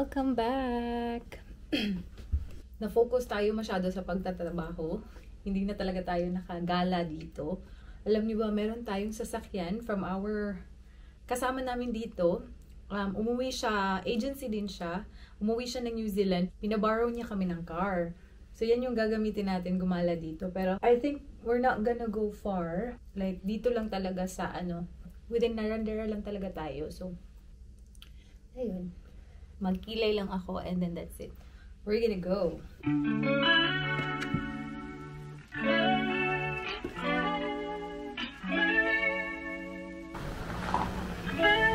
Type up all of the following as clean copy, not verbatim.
Welcome back! Na-focus tayo masyado sa pagtatrabaho. Hindi na talaga tayo nakagala dito. Alam niyo ba, meron tayong sasakyan from our kasama namin dito. Umuwi siya, agency din siya. Umuwi siya ng New Zealand. Pinaborrow niya kami ng car. So yan yung gagamitin natin gumala dito. Pero I think we're not gonna go far. Like dito lang talaga sa within Narrandera lang talaga tayo. So ayun. Magkilay lang ako and then that's it. We're gonna go.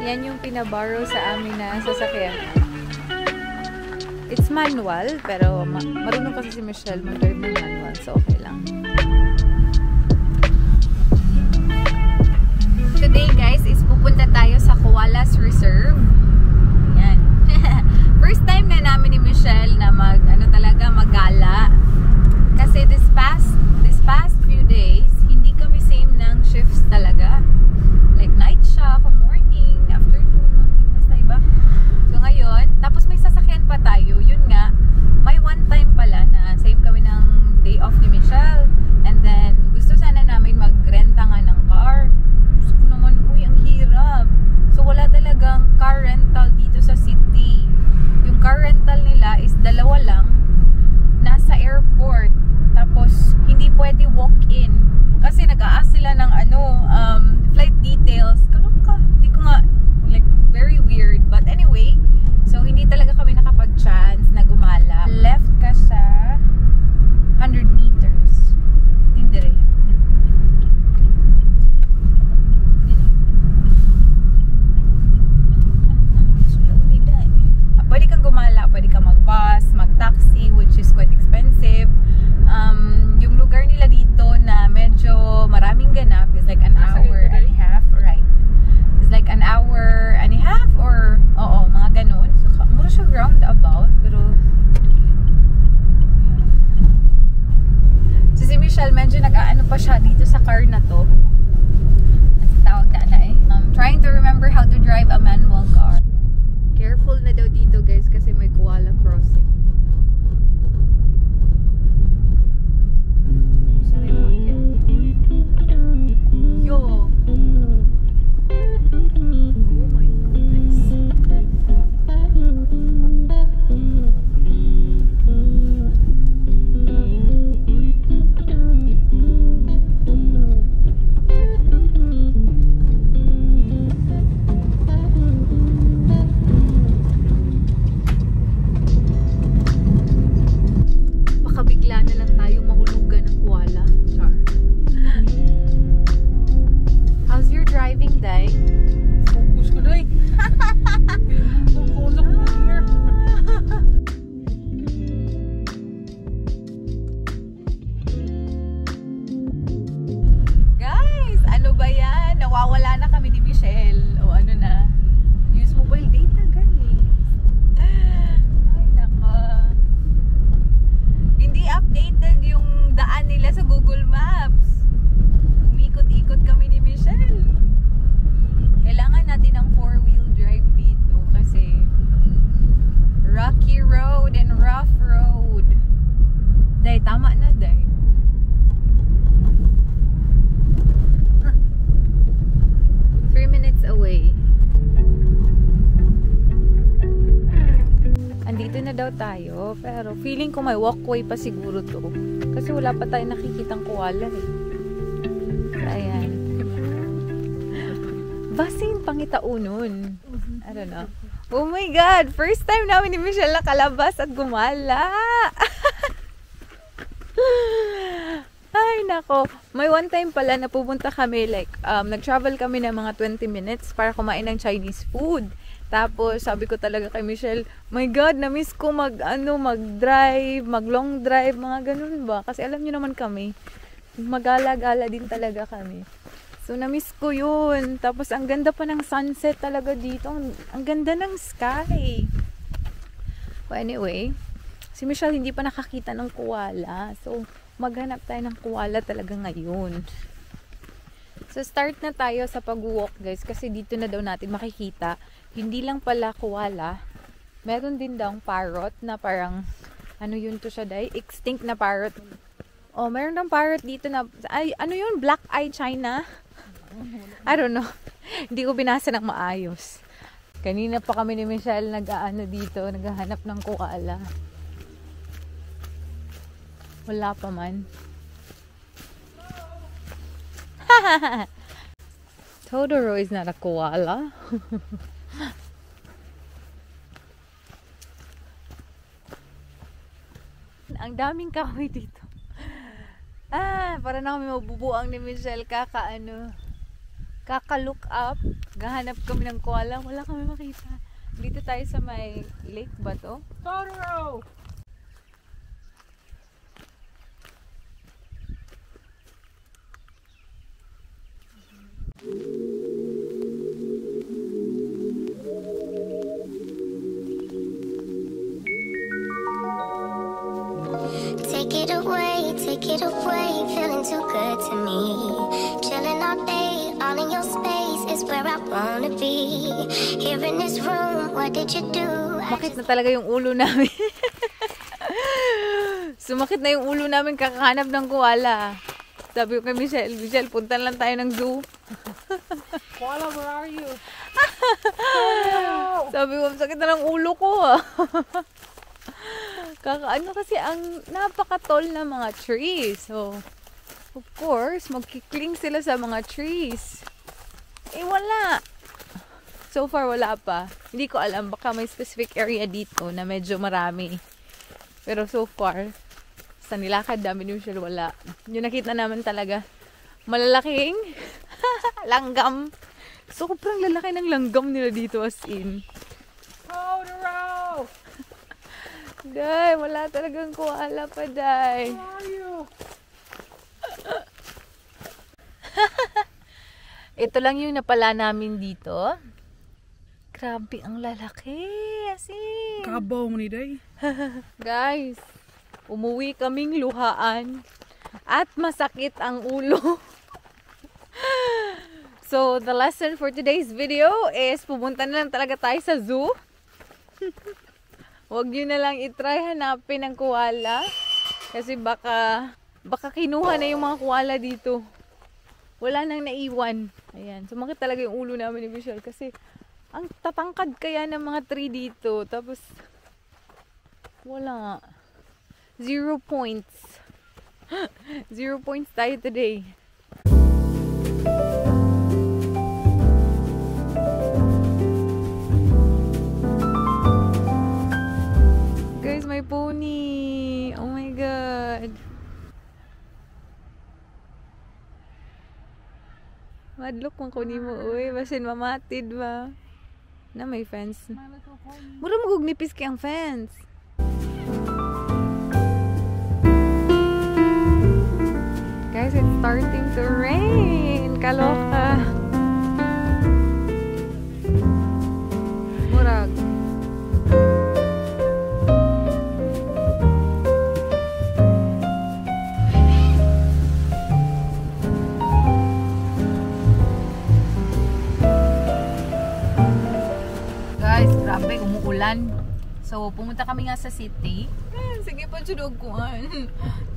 Yan yung pinaborrow sa amin na sasakyan. It's manual, pero marunong kasi si Michelle mag-drive ng manual, so okay lang. Today guys, is pupunta tayo sa Koalas Reserve. Yan. First time na namin ni Michelle na maggala. Kasi this past few days, hindi kami same ng shifts talaga. Like night shift, morning, afternoon, basta iba. So ngayon, tapos may sasakyan pa tayo. Yun nga, may one time pala na same kami ng day off ni Michelle. And then, gusto sana namin magrenta nga ng car. Gusto ko naman, uy, ang hirap. So wala talagang car rental dito sa city. Yung car rental nila is dalawa lang. Nasa airport. Tapos, hindi pwede walk-in. Kasi nag-a-ask sila ng flight details. Kalungka. Hindi ko nga, like, very weird. But anyway, so hindi talaga kami nakapag-chance na gumala. Left ka sa 100 meters. Tindere. Pwede kang gumala, pwede kang mag-bus, mag-taxi, which is quite expensive. Yung lugar nila dito na medyo maraming ganap is like an hour and a half, right? It's like an hour and a half or, oo, mga ganun. So, mura siya roundabout, pero so, si Michelle, medyo nag-aano pa siya dito sa car na to. Tawag na trying to remember how to drive a manual car. Careful na daw dito guys kasi may koala crossing. Yo! Oh my goodness. Bigla na lang tayong mahulugan ng koala. Char. How's your driving, Day? Focus ko, Day. Focus ako here. Guys, ano ba yan? Nawawala na kami ni Michelle. O ano na? Use mobile data, gani. Ay, nako. Hindi updated yung daan nila sa Google Maps. Umikot-ikot kami ni Michelle. Kailangan natin ng 4-wheel drive dito kasi rocky road and rough road. Day, tama na, Day. Huh. 3 minutes away. Andito na daw tayo, pero feeling ko may walkway pa siguro to. Kasi wala pa tayo nakikitang koala eh. Ayan. Basin pangitaunon. I don't know. Oh my God! First time namin ni Michelle nakalabas at gumala! Ay, nako. May one time pala na pupunta kami, like, nag-travel kami ng mga 20 minutes para kumain ng Chinese food. Tapos, sabi ko talaga kay Michelle, my God, na-miss ko mag-drive, mag-long drive, mga ganun ba? Kasi alam niyo naman kami, magala-gala din talaga kami. So, na-miss ko yun. Tapos, ang ganda pa ng sunset talaga dito. Ang ganda ng sky. Well, anyway, si Michelle hindi pa nakakita ng koala. So, maghanap tayo ng koala talaga ngayon. So, start na tayo sa pag-walk, guys. Kasi dito na daw natin makikita. Hindi lang pala koala. Meron din daw parrot na parang, ano yun to siya day? Extinct na parrot. Oh, meron daw parrot dito na, ay, ano yun? Black Eye China? I don't know. Hindi ko binasa ng maayos. Kanina pa kami ni Michelle nag-aano dito, naghahanap ng koala. Wala pa man. Totoro is not a koala. Ang daming kahoy dito. Para na kami mabubuang ni Michelle kaka-look up. Gahanap kami ng koala. Wala kami makita. Dito tayo sa may lake ba to? Totoro! Take it away, feeling too good to me. Chilling all day, all in your space is where I wanna be. Here in this room, what did you do? Makit na talaga yung ulo namin. Sumakit na yung ulo namin kakahanap ng koala. Sabi ko kay Michelle, puntan lang tayo ng zoo. Koala, where are you? Sabi ko, sakit na ng ulo ko. Kakaano kasi ang napaka-tall na mga trees. So, of course, magkikling sila sa mga trees. Eh, wala. So far, wala pa. Hindi ko alam. Baka may specific area dito na medyo marami. Pero so far, sa nilakad namin yung Michelle, wala. Yung nakita naman talaga, malalaking langgam. Sobrang lalaki ng langgam nila dito as in. Totoro! Day, wala talagang koala pa, Day. Where are you? Ito lang yung napala namin dito. Grabe, ang lalaki. Asin. Kabaw mo ni Day. Guys, umuwi kaming luhaan. At masakit ang ulo. So, the lesson for today's video is pumunta na lang talaga tayo sa zoo. Huwag nyo na lang itry hanapin ng koala. Kasi baka kinuha na yung mga koala dito. Wala nang naiwan. Ayan. Sumakit talaga yung ulo namin ni Michelle. Kasi ang tatangkad kaya ng mga tree dito. Tapos wala. 0 points. 0 points tayo today. May pony. Oh my God. Madlok kung kunin mo. Uy, basin mamatid ba? Na may fence. Mura magugnipis kayang fence. Guys, it's starting to rain. Kaloka. Murag. Grabe, umuulan. So, pumunta kami nga sa city. Sige pa, chudog ko.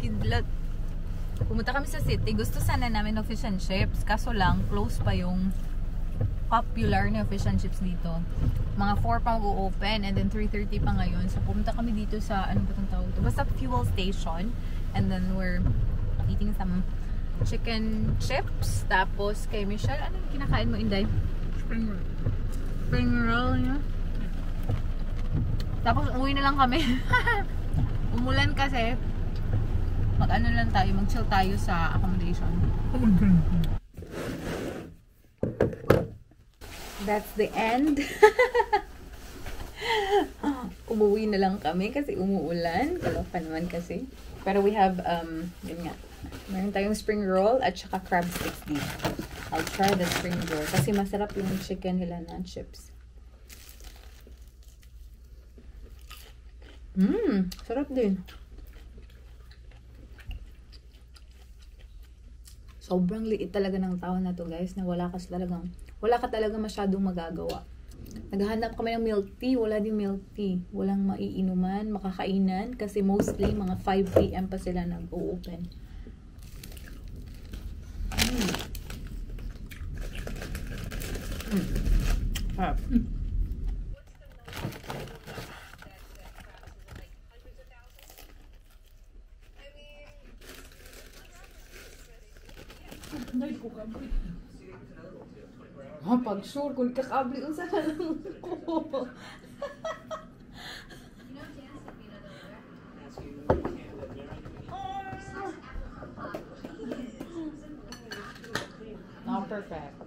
Kidlat. Pumunta kami sa city. Gusto sana namin ng fish and chips. Kaso lang, close pa yung popular na fish and chips dito. Mga 4 pa mag-open and then 3:30 pa ngayon. So, pumunta kami dito sa, ano ba itong tawag ito? Basta fuel station. And then we're eating some chicken chips. Tapos, kay Michelle, anong kinakain mo, Inday? Spring roll. Spring roll, yeah? Tapos uwi na lang kami. Umulan kasi. Mag-ano lang tayo, mag-chill tayo sa accommodation. Oh my God. That's the end. Umuwi na lang kami kasi umuulan. Kaloka naman kasi. Pero we have, yun nga. Meron tayong spring roll at saka crab sticks dito. I'll try the spring roll kasi masarap yung chicken nila na chips. Sarap din. Sobrang liit talaga ng tao na to, guys, na wala ka talaga masyadong magagawa. Naghahanap kami ng milk tea. Wala din milk tea. Walang maiinuman, makakainan. Kasi mostly, mga 5 p.m. pa sila nag-open. Harap. Pag sure kung kakabli usa ka lang ko. Not perfect.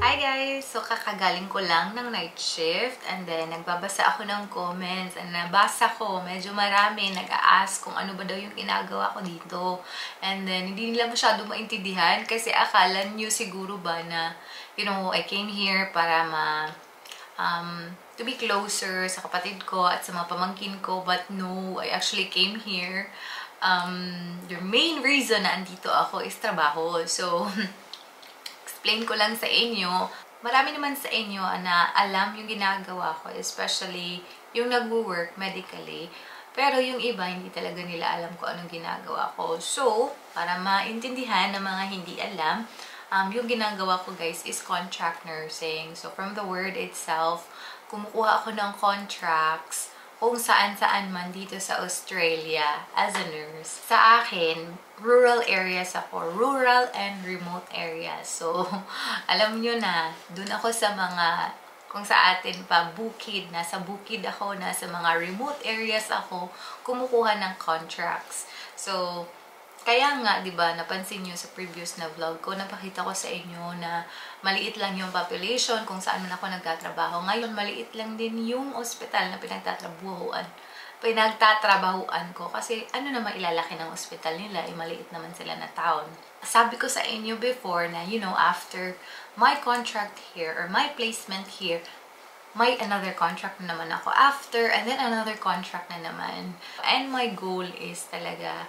Hi guys! So kakagaling ko lang ng night shift and then nagbabasa ako ng comments and nabasa ko, medyo marami nag-a-ask kung ano ba daw yung ginagawa ko dito. And then hindi nila masyado maintindihan kasi akala nyo siguro ba na, you know, I came here para to be closer sa kapatid ko at sa mga pamangkin ko, but no, I actually came here. The main reason na andito ako is trabaho. So, explain ko lang sa inyo. Marami naman sa inyo na alam yung ginagawa ko, especially yung nag-work medically. Pero yung iba, hindi talaga nila alam kung anong ginagawa ko. So, para maintindihan ng mga hindi alam, yung ginagawa ko guys is contract nursing. So, from the word itself, kumukuha ako ng contracts kung saan-saan man dito sa Australia as a nurse. Sa akin, rural areas ako. Rural and remote areas. So, alam nyo na, dun ako sa mga, kung sa atin pa, bukid. Nasa bukid ako, nasa mga remote areas ako, kumukuha ng contracts. So, kaya nga, di ba, napansin nyo sa previous na vlog ko, napakita ko sa inyo na maliit lang yung population kung saan man ako nagtatrabaho. Ngayon, maliit lang din yung ospital na pinagtatrabahuan ko. Kasi ano naman ilalaki ng ospital nila, maliit naman sila na town. Sabi ko sa inyo before na, you know, after my contract here or my placement here, may another contract na naman ako after, and then another contract na naman. And my goal is talaga,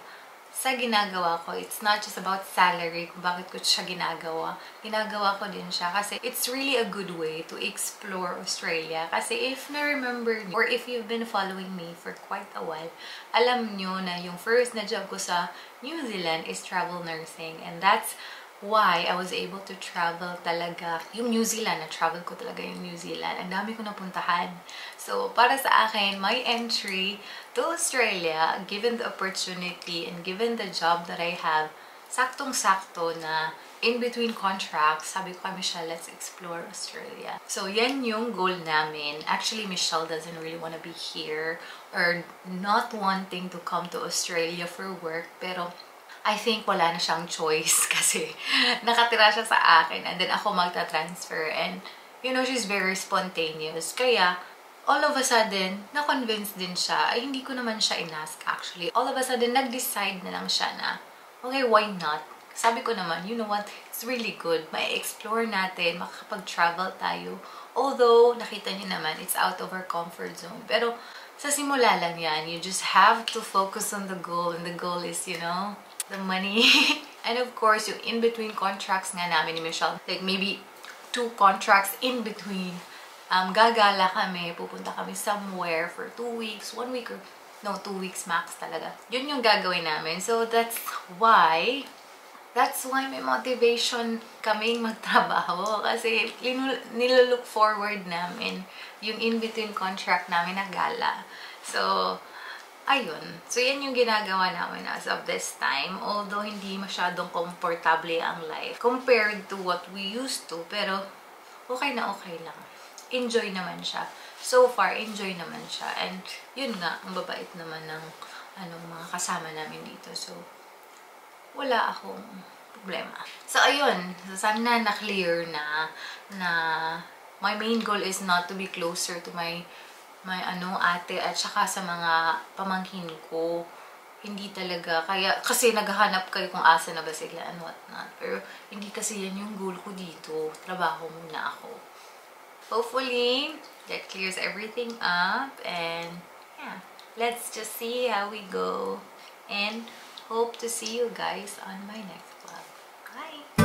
sa ginagawa ko, it's not just about salary, kung bakit ko siya ginagawa. Ginagawa ko din siya kasi it's really a good way to explore Australia. Kasi if na-remember nyo, or if you've been following me for quite a while, alam nyo na yung first na job ko sa New Zealand is travel nursing. And that's why I was able to travel talaga. Yung New Zealand, na-travel ko talaga yung New Zealand. Ang dami ko napuntahan. So, para sa akin, my entry to Australia, given the opportunity and given the job that I have, saktong-sakto na in between contracts, sabi ko kay Michelle, let's explore Australia. So, yan yung goal namin. Actually, Michelle doesn't really want to be here or not wanting to come to Australia for work. Pero, I think wala na siyang choice kasi nakatira siya sa akin and then ako magta-transfer and you know, she's very spontaneous. Kaya, all of a sudden, na-convince din siya. Ay, hindi ko naman siya inask actually. All of a sudden, nag-decide na lang siya na, okay, why not? Sabi ko naman, you know what, it's really good. May-explore natin, makakapag-travel tayo. Although, nakita niyo naman, it's out of our comfort zone. Pero, sa simula lang yan, you just have to focus on the goal. And the goal is, you know, the money. And of course, yung in-between contracts nga namin ni Michelle, like maybe 2 contracts in between. Gagala kami, pupunta kami somewhere for 2 weeks, 1 week, or no, 2 weeks max talaga. Yun yung gagawin namin. So, that's why may motivation kaming magtrabaho. Kasi nilolook forward namin yung in-between contract namin na gala. So, ayun. So, yan yung ginagawa namin as of this time. Although, hindi masyadong komportable ang life compared to what we used to. Pero, okay na okay lang. Enjoy naman siya. So far, enjoy naman siya. And, yun nga, ang babait naman ng mga kasama namin dito. So, wala akong problema. So, ayun. Sana na-clear na my main goal is not to be closer to my ate at saka sa mga pamangkin ko. Hindi talaga. Kasi naghahanap kayo kung asa na ba sila and what not. Pero hindi kasi yan yung goal ko dito. Trabaho muna ako. Hopefully, that clears everything up. And yeah, let's just see how we go. And hope to see you guys on my next vlog. Bye!